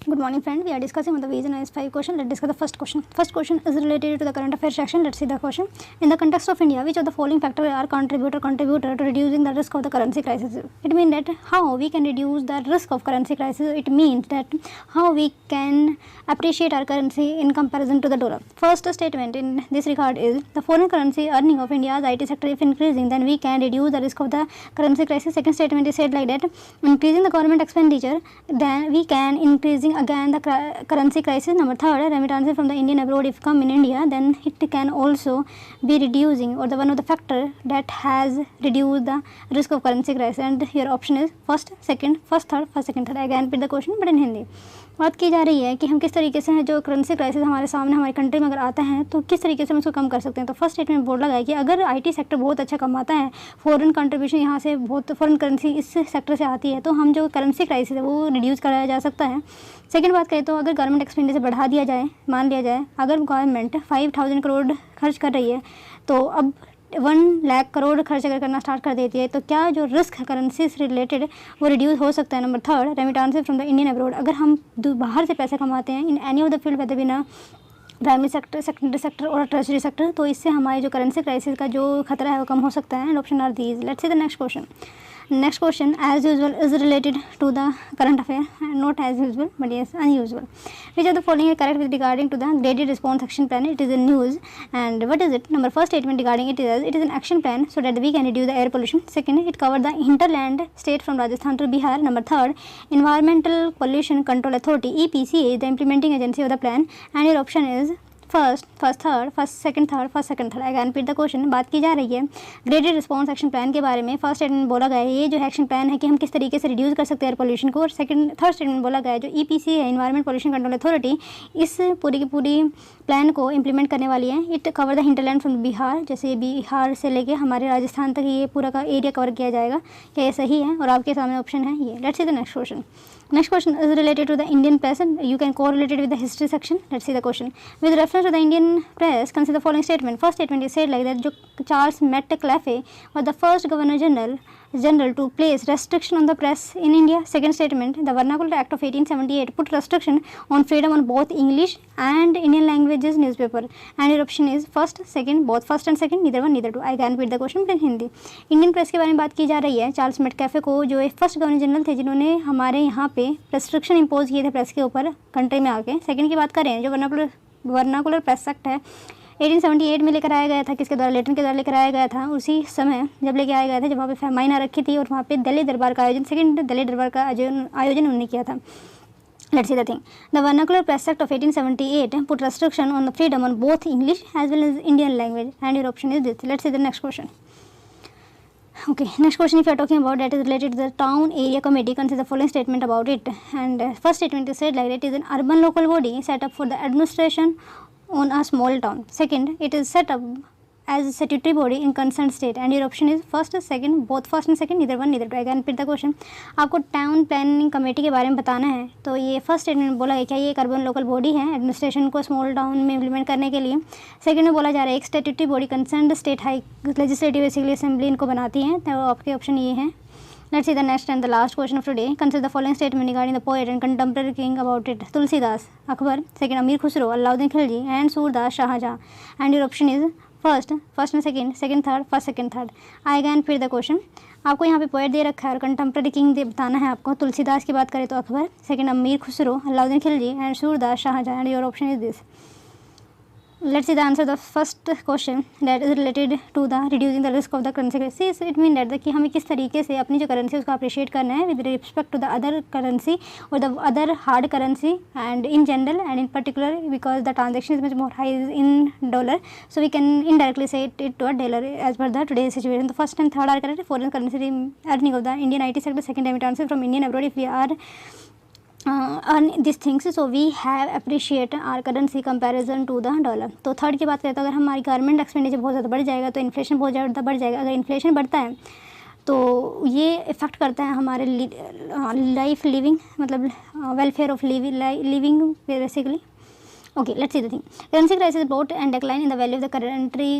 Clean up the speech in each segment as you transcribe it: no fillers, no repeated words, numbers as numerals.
Good morning, friend. We are discussing on the Vision IS 5 question. Let's discuss the first question. First question is related to the current affairs section. Let's see the question. In the context of India, which of the following factors are contributor to reducing the risk of the currency crisis? It means that how we can reduce the risk of currency crisis. It means that how we can appreciate our currency in comparison to the dollar. First statement in this regard is the foreign currency earning of India's IT sector if increasing, then we can reduce the risk of the currency crisis. Second statement is said like that increasing the government expenditure, then we can increasing again the currency crisis. Number third, remittances from the Indian abroad if come in India, then it can also be reducing or the one of the factor that has reduced the risk of currency crisis. And your option is first, second, first, third, first, second, third. Again repeat the question but in Hindi. बात की जा रही है कि हम किस तरीके से जो करेंसी क्राइसिस हमारे सामने हमारी कंट्री में अगर आता है तो किस तरीके से हम उसको कम कर सकते हैं. तो फर्स्ट स्टेटमेंट बोल रहा है कि अगर आईटी सेक्टर बहुत अच्छा कमाता है, फॉरेन कंट्रीब्यूशन यहाँ से बहुत फॉरेन करेंसी इस सेक्टर से आती है, तो हम जो करेंसी क्राइसिस है वो रिड्यूस कराया जा सकता है. सेकंड बात करें तो अगर गवर्नमेंट एक्सपेंडिचर बढ़ा दिया जाए, मान लिया जाए अगर गवर्नमेंट 5,000 करोड़ खर्च कर रही है तो अब 1 लाख करोड़ खर्च अगर करना स्टार्ट कर देती है तो क्या जो रिस्क है करेंसी से रिलेटेड वो रिड्यूस हो सकता है. Number third, remittances from the Indian abroad, अगर हम बाहर से पैसे कमाते हैं in any of the field whether बिना प्राइमरी सेक्टर, सेकेंडरी सेक्टर और ट्रेजरी सेक्टर, तो इससे हमारे जो करेंसी क्राइसिस का जो खतरा है वो कम हो सकता है. And option are these. Let's see the next question. Next question as usual is related to the current affair, not as usual but yes unusual. Which of the following is correct with regarding to the graded response action plan? It is in news. And what is it? Number first statement regarding it is an action plan so that we can reduce the air pollution. Second, it covered the hinterland state from Rajasthan to Bihar. Number third, Environmental Pollution Control Authority EPCA is the implementing agency of the plan. And your option is first, first, third, first, second, third, first, second, third. Again repeat the question. बात की जा रही है graded response action plan के बारे में. First statement बोला गया है ये जो एक्शन प्लान है कि हम किस तरीके से रिड्यूस कर सकते हैं एयर पोल्यूशन को. और थर्ड स्टेटमेंट बोला गया है जो ईपीसी है, इन्वायरमेंट पोल्यूशन कंट्रोल अथॉरिटी, इस पूरी की पूरी प्लान को इंप्लीमेंट करने वाली है. It cover the hinterland from Bihar, जैसे बिहार से लेके हमारे राजस्थान तक ये पूरा का एरिया कवर किया जाएगा. क्या ये सही है? और आपके सामने ऑप्शन है ये. Let's see the next question. Next question is related to the Indian press and you can correlate it with the history section. Let's see the question. With reference to the Indian press, consider the following statement. First statement is said like that जो Charles Metcalfe was the first Governor General to place restriction on the press in India. Second statement, the Vernacular Act of 1878 put restriction on freedom on both English and Indian languages newspaper. And your option is first, second, both first and second, neither one, neither two. I can repeat the question but in Hindi. Indian press के बारे में बात की जा रही है. Charles मेटकैफे को जो एक फर्स्ट गवर्नर जनरल थे जिन्होंने हमारे यहाँ पे रेस्ट्रिक्शन इम्पोज किए थे प्रेस के ऊपर कंट्री में आके. सेकंड की बात करें जो वर्नाकुलर प्रेस एक्ट है 1878 में लेकर आया गया था. किसके द्वारा? लेटन के द्वारा लेकर आया गया था. उसी समय जब लेके आया गया था जब वहाँ पे फैमाइन आ रखी थी और वहाँ पे दिल्ली दरबार का आयोजन, सेकंड दिल्ली दरबार का आयोजन उन्होंने किया था. Let's see the thing. The Vernacular Press Act of 1878 put restriction on the freedom on both English as well as Indian language. And your option is this. Let's see the next question. Okay, next question if you are talking about that is related to the town area committee. Consider the following statement about it. And first statement is said like that it is an urban local body set up for the administration on a small town. Second, it is set up as a statutory body in concerned state. And your option is first, second, both first and second, neither one, neither two. Again repeat the question. आपको town planning committee के बारे में बताना है. तो ये first statement बोला है क्या ये एक अर्बन लोकल बॉडी है एडमिनिस्ट्रेशन को स्मॉल टाउन में इम्प्लीमेंट करने के लिए. सेकंड में बोला जा रहा है एक statutory body concern state high legislative basically assembly इनको बनाती हैं. तो आपके ऑप्शन ये हैं. Let's see the next and the last question of today. Consider the following statement regarding the poet and contemporary king about it. Tulsidas, Akbar, second Amir Khusro, Alauddin Khilji, and Surdas Shahjahan. And your option is first, first and second, second, third, first, second, third. I again repeat the question. आपको यहाँ पे poet दे रखा है और contemporary king बताना है आपको. तुलसीदास की बात करें तो Akbar, second Amir Khusro, Alauddin Khilji and Surdas Shahjahan. And your option is this. Let's see the answer. The first question that is related to the reducing the risk of the currency crisis. It means that कि हमें किस तरीके से अपनी जो करेंसी उसको अप्रिशिएट करना है with respect to the other currency or the other hard currency and in general and in particular because the transaction is much more high in dollar, so we can indirectly say it to a dollar as per the today's situation. The first and third are correct. Foreign currency earning of the Indian IT sector. Second, remittances from Indian abroad if we are earn these things, so we have appreciate our currency comparison to the dollar. तो third की बात करें तो अगर हमारी government expenditure बहुत ज़्यादा बढ़ जाएगा तो इन्फ्लेशन बहुत ज़्यादा बढ़ जाएगा. अगर इन्फ्लेशन बढ़ता है तो ये इफ़ेक्ट करता है हमारे लाइफ लिविंग मतलब welfare of living basically. Okay, let's see the thing. Currency crisis brought and decline in the value of the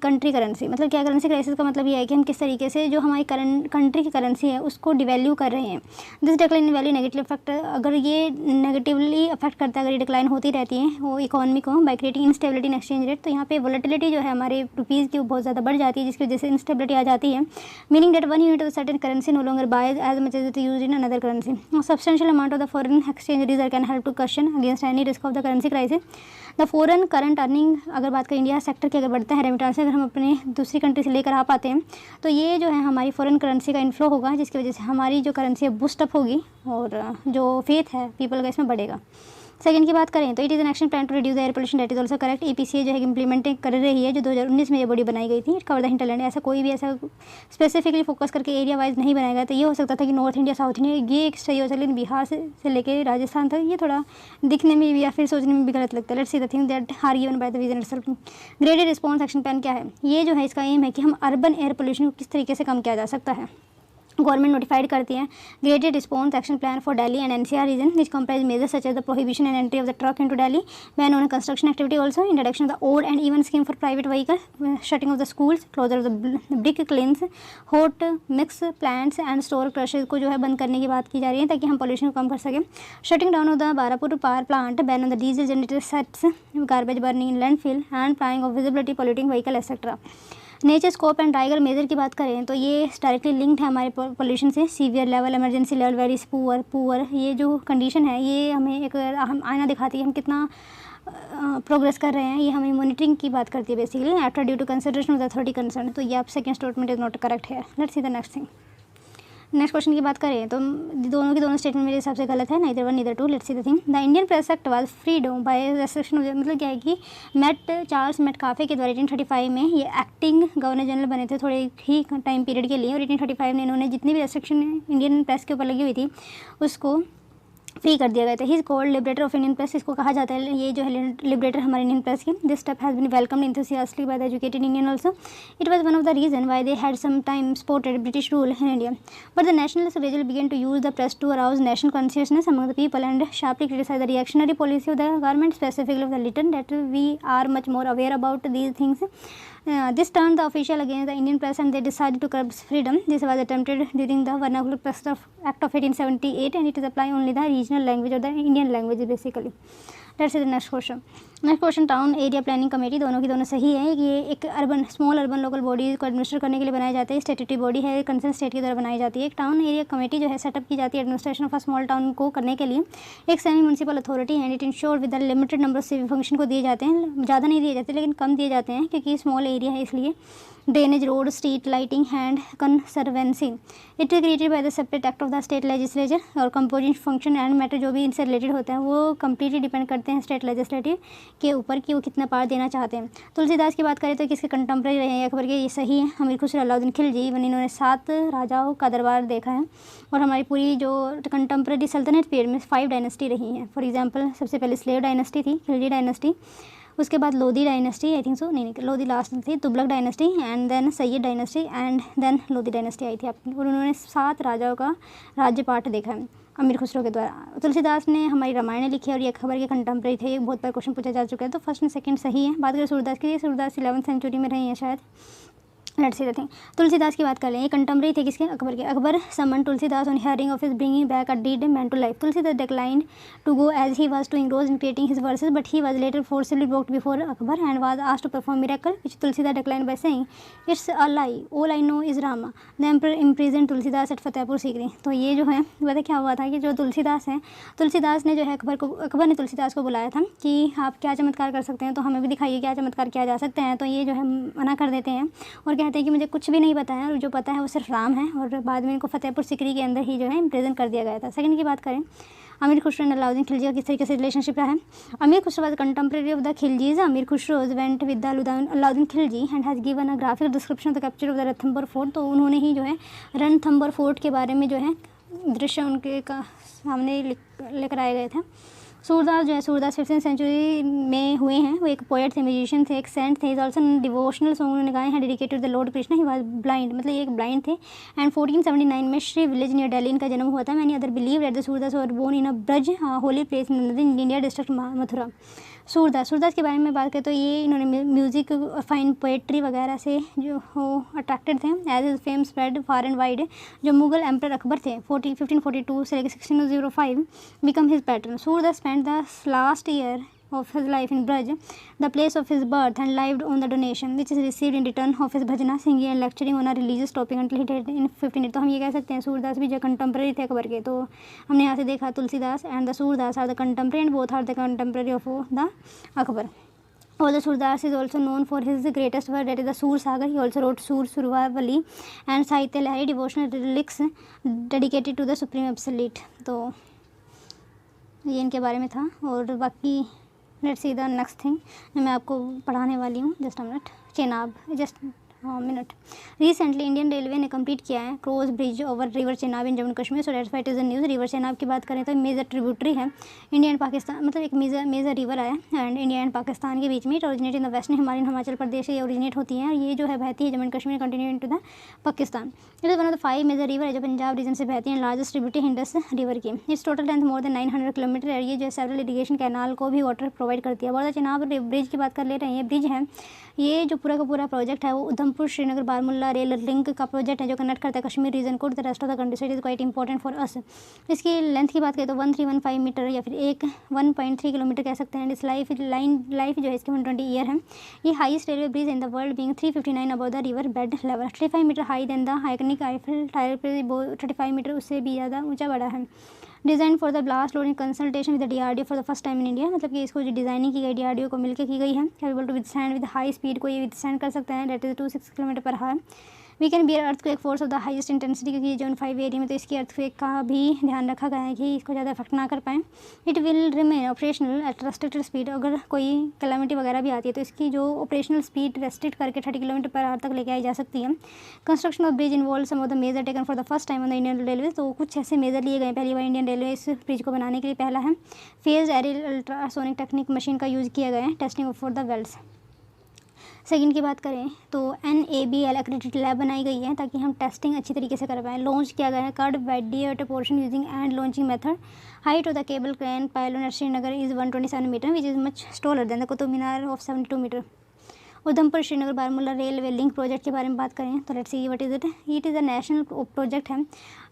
country currency. मतलब क्या, करेंसी क्राइसिस का मतलब ये है कि हम किस तरीके से जो हमारी कंट्री की करेंसी है उसको डिवैल्यू कर रहे हैं। This decline in value negative effect, अगर ये नेगेटिवली अफेक्ट करता है, अगर ये डिक्लाइन होती रहती है वो इकोनॉमी को by creating instability in exchange rate, तो यहाँ पे वोलेटिलिटी जो है हमारे रुपीज़ की वो बहुत ज़्यादा बढ़ जाती है, जिसकी वजह से इंस्टेबिलिटी आ जाती है। Meaning that one unit of certain currency no longer buy as much as it use in another currency. Substantial amount of the foreign exchange reserve can help to question against any risk of the currency crisis. The foreign current earning, अगर बात करें India sector की, अगर बढ़ता है remittance, अगर हम अपने दूसरी कंट्री से लेकर आ पाते हैं तो ये जो है हमारी फॉरेन करेंसी का इन्फ्लो होगा, जिसकी वजह से हमारी जो करेंसी है बूस्टअप होगी और जो फेथ है पीपल का इसमें बढ़ेगा। सेकंड की बात करें तो it is an action plan to reduce the air pollution, that is also correct. EPCA जो है इम्प्लीमेंट कर रही है, जो 2019 में ये बॉडी बनाई गई थी। It cover the hinterland. ऐसा कोई भी ऐसा स्पेसिफिकली फोकस करके एरिया वाइज नहीं बनाया गया, तो ये हो सकता था कि नॉर्थ इंडिया साउथ इंडिया ये एक सही हो सकता, लेकिन बिहार से लेकर राजस्थान तक ये थोड़ा दिखने में भी या फिर सोचने में भी गलत लगता है। Let's see the thing that are given by the vision itself. Graded response action plan क्या है? ये जो है इसका एम है कि हम अर्बन एयर पोल्यूशन को किस तरीके से कम किया जा सकता है। गवर्नमेंट नोटिफाइड करती है graded response action plan for Delhi and NCR region, which comprise measures such as the prohibition and entry of the truck into Delhi, ban on construction activity, also introduction of the odd and even scheme for private vehicle, shutting of the schools, closure of the brick kilns, hot mix plants and store crushers को जो है बंद करने की बात की जा रही है ताकि हम पोल्यूशन को कम कर सकें। Shutting down of the Badarpur power plant, ban on the diesel generator sets, garbage burning in landfill and plying of visibility polluting vehicle etcetera. Nature scope and trigger measure की बात करें तो ये डायरेक्टली लिंक्ड है हमारे पोल्यूशन से। Severe level, emergency level, very poor, ये जो कंडीशन है ये हमें एक हम आईना दिखाती है हम कितना प्रोग्रेस कर रहे हैं, ये हमें मॉनिटरिंग की बात करती है basically. After due to consideration of the authority concern, तो ये आप second statement is not correct है। Let's see the next thing. Next question की बात करें तो दोनों की दोनों स्टेटमेंट मेरे हिसाब से गलत है, neither one neither two. Let's see the thing. The Indian press act was freed by restriction, मतलब क्या है कि चार्ल्स मेटकाफे के द्वारा 1835 में ये एक्टिंग गवर्नर जनरल बने थे थोड़े ही टाइम पीरियड के लिए, और 1835 में इन्होंने जितनी भी रेस्ट्रिक्शन इंडियन प्रेस के ऊपर लगी हुई थी उसको फ्री कर दिया गया था। He is called liberator of Indian press, इसको कहा जाता है ये जो है लिबरेटर हमारे इंडियन प्रेस की। This step has been welcomed enthusiastically by the educated Indian also. It was one of the reason why they had some time supported British rule in India, but the nationalists gradually began to use the press to arouse national consciousness among the people and sharply criticize the reactionary policy of the government, specifically of the Lytton, that we are much more aware about these things. This turned the official against the Indian press and they decided to curb freedom. This was attempted during the Vernacular Press Act of 1878 and it is applying only the regional language or the Indian language basically. Let's see the next question. Next question, town area planning committee, दोनों की दोनों सही है। ये एक small urban local body को administer करने के लिए बनाए जाते हैं। स्टेटरी बॉडी है, कंसर्न स्टेट के द्वारा बनाई जाती है। एक टाउन एरिया कमेटी जो है सेटअप की जाती है administration of a small town को करने के लिए। एक semi municipal authority and it ensure with the limited number of civic function को दिए जाते हैं, ज़्यादा नहीं दिए जाते लेकिन कम दिए जाते हैं क्योंकि स्मॉल एरिया है इसलिए। Drainage, road, street lighting and conservancy, it is created by the separate act of the state legislature. और कंपोजिंग फंक्शन एंड मैटर जो भी इनसे रिलेटेड होता है वो कम्प्लीटली डिपेंड करते हैं स्टेट लेजिस्लेटिव के ऊपर कि वो कितना पावर देना चाहते हैं। तुलसीदास की बात करें तो किसके कंटेम्प्रेरी रहे हैं अकबर के, ये सही है। अमीर खुसरो, अलाउद्दीन खिलजी, इन्होंने 7 राजाओं का दरबार देखा है और हमारी पूरी जो कंटेम्प्रेरी सल्तनत पीरियड में 5 डायनेस्टी रही हैं। फॉर एग्जांपल सबसे पहले स्लेव डायनेस्टी थी, खिलजी डायनेस्टी, उसके बाद Lodhi dynasty, I think so, नहीं लोधी लास्ट थी, Tughlaq dynasty and then Sayyid dynasty and then Lodhi dynasty आई थी आपकी। और उन्होंने 7 राजाओं का राज्य पाठ देखा है अमीर खुसरो के द्वारा। तुलसीदास ने हमारी रामायण लिखी है और ये अकबर के कंटेम्प्रेरी थे। ये बहुत बार क्वेश्चन पूछा जा चुका है, तो फर्स्ट एंड सेकंड सही है। बात करें सूरदास की, सूरदास 11th सेंचुरी में रहे हैं शायद। Let's see the thing. Tulsidas की बात कर लें, ये कंटेम्प्रेरी थे किसके, अकबर के। Akbar summon Tulsidas on hearing of his bringing back a dead man to life. Tulsidas declined to go as he was to engross in creating his verses, but he was later forcibly brought before Akbar and was asked to perform miracle, which Tulsidas declined by saying, "It's a lie. All I know is Rama." The emperor imprisoned Tulsidas at Fatehpur Sikri. तो ये जो है पता क्या हुआ था कि जो तुलसीदास हैं, तुलसीदास ने जो है अकबर ने तुलसीदास को बुलाया था कि आप क्या चमत्कार कर सकते हैं, तो हमें भी दिखाइए क्या चमत्कार किया जा सकते हैं। तो ये जो है मना कर देते हैं और कहते हैं कि मुझे कुछ भी नहीं पता है और जो पता है वो सिर्फ राम है। और बाद में इनको फतेहपुर सीकरी के अंदर ही जो है इम्प्रिजन कर दिया गया था। सेकंड की बात करें, अमीर खुसरो एंड अलाउद्दीन खिलजी का किस तरीके से रिलेशनशिप रहा है। Amir Khusro was contemporary of the Khiljis. Amir Khusro went with the Alauddin Khilji and has given a graphic description of the capture of the Ranthambore fort. तो उन्होंने ही जो है रणथंभौर फोर्ट के बारे में जो है दृश्य उनके का सामने लेकर आए गए थे। सूरदास जो है, सूरदास 15th सेंचुरी में हुए हैं। वो एक पोएट थे, म्यूजिशियन थे, एक सेंट थे। इज ऑल्सो डिवोशनल सॉन्ग उन्होंने गाए हैं dedicated to the lord Krishna. He was blind, मतलब ये एक ब्लाइंड थे। एंड 1479 में श्री विलेज नियर दिल्ली इनका जन्म हुआ था। Many other believe that the Surdas were born in a Braj holy place in India district Mathura. Surdas के बारे में बात करें तो ये इन्होंने म्यूज़िक, फाइन पोएट्री वगैरह से जो हो अट्रैक्टेड थे। As his fame spread far and wide. जो मुगल एम्पर अकबर थे 1542 से लेकर 1605 become his patron. Surdas spend the last year of his life in Braj, the place of his birth, and lived on the donation which is received in return of his bhajana, singing and lecturing on a religious topic until he died in 15. तो हम ये कह सकते हैं सूरदास भी जो contemporary थे अकबर के। तो हमने यहाँ से देखा Tulsidas and the Surdas are the contemporary and both are the contemporary of the Akbar. Although Surdas is also known for his greatest work, that is the Sur Sagar. He also wrote Sur Survavali and Sahitya Lahari, devotional lyrics dedicated to the Supreme Absolute। तो ये इनके बारे में था। और बाकी let's see the next thing जो मैं आपको पढ़ाने वाली हूँ। Just a minute, Chenab, just minute. Recently Indian railway ने कंप्लीट किया है cross bridge over river Chenab in Jammu Kashmir. So that's why it is the news. River Chenab की बात करें तो मेजर ट्रिब्यूटरी है इंडिया एंड पाकिस्तान, मतलब एक मेजर रिवर है एंड इंडिया एंड पाकिस्तान के बीच में। It originate in the western Himachal Pradesh से ये ओरिजिनेट होती है। ये जो है बहती है Jammu Kashmir continue into the Pakistan. It is one of the 5 major river है जो पंजाब रीजन से बहती है। लार्जेस्ट ट्रिब्यूटरी इंडस रिवर की। इस total length more than 900 kilometre है। ये जो सेवरल इरीगेशन कैनाल को भी वाटर प्रोवाइड करती है। बड़ा चेनाब ब्रिज की बात कर ले रहे हैं। ये ब्रिज है, ये जो पूरा का पूरा प्रोजेक्ट है वो उधमपुर श्रीनगर बारामूला रेल लिंक का प्रोजेक्ट है जो कनेक्ट करता है कश्मीर रीजन को the rest of the country. So it is quite important for us. इसकी लेंथ की बात करें तो 1315 मीटर या फिर 1.3 किलोमीटर कह सकते हैं। इस लाइफ जो है इसकी 120 ईयर है। ये highest railway bridge in the world being 359 above the river bed level, 35 metre high than the iconic Eiffel tower पर 35 मीटर उससे भी ज़्यादा ऊँचा बड़ा है। Design for the blast load in consultation with DRDO for the first time in India, मतलब कि इसको जो डिज़ाइनिंग की गई DRDO को मिलकर की गई है। Capable to withstand with high speed को ये विदस्टैंड कर सकते हैं, that is 26 kilometre per hour. We can bear earthquake force of the highest intensity, क्योंकि जोन 5 एरिया में तो इसकी अर्थक्वेक का भी ध्यान रखा गया है कि इसको ज़्यादा इफेक्ट ना कर पाएँ। It will remain operational at restricted speed. अगर कोई कैलामिटी वगैरह भी आती है तो इसकी जो ऑपरेशनल स्पीड रेस्ट्रिक्ट करके 30 किलोमीटर पर आवर तक लेके आई जा सकती है। Construction of bridge involve some of the measure taken for the first time on the Indian railway. तो कुछ ऐसे मेजर लिए गए पहली बार इंडियन रेलवे इस ब्रिज को बनाने के लिए। पहला है phase aerial ultrasonic technique machine का यूज़ किया गया है testing for the wells. Second की बात करें तो NABL एक्रेडिटेड लैब बनाई गई है ताकि हम टेस्टिंग अच्छी तरीके से कर पाएँ। लॉन्च किया गया है कर्ड वेडिएट portion using and launching method. Height of the cable crane pylon at Srinagar is 127 metre which is much taller than the Qutub Minar of 72 metre. Udhampur Srinagar Baramulla railway link project के बारे में बात करें तो let's see what is it. It is a national project है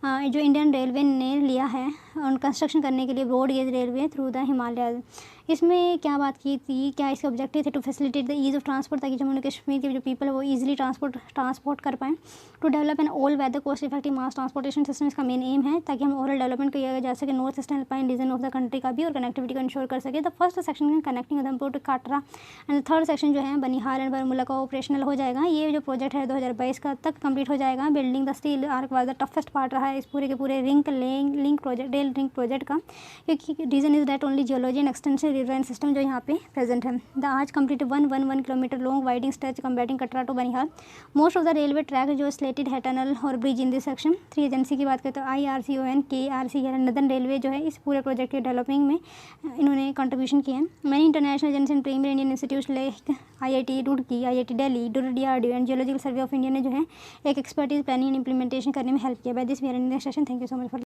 जो Indian railway ने लिया है और कंस्ट्रक्शन करने के लिए broad gauge railway through the Himalaya. इसमें क्या बात की थी, क्या इसका ऑब्जेक्टिव थे? To facilitate the ease of transport, ताकि जम्मू कश्मीर के जो पीपल है वो ईजिली ट्रांसपोर्ट कर पाएँ। To develop an all weather cost effective mass transportation system इसका मेन एम है, ताकि हम ओवरऑल डेवलपमेंट किया जा सके north eastern alpine region of the country का भी और कनेक्टिविटी को इंश्योर कर सके। The first section connecting Udhampur to Katra and third section जो है बनिहाल एंड बारामूला का ऑपरेशनल हो जाएगा। ये जो प्रोजेक्ट है 2022 का तक कंप्लीट हो जाएगा। Building the steel arch was the toughest part रहा है इस पूरे के पूरे link project rail link project का, क्योंकि reason is that only geology and extensive river system जो यहाँ पे प्रेजेंट है। द आज complete 111 kilometre long winding stretch combating Katra to Banihal. Most of the railway track जो स्लेटेड है टनल और bridge in this section. 3 agency की बात करें तो IRCON KRC है नदन रेलवे जो है इस पूरे प्रोजेक्ट के डेवलपिंग में इन्होंने कंट्रीब्यूशन किया है। Many international agency and premier Indian institute like IIT Roorkee, IIT Delhi, DRDO and geological survey of India ने जो है एक एक्सपर्टीज प्लानिंग एंड इंप्लीमेंटेशन करने में हेल्प किया। By this we are ending the session. Thank you so much for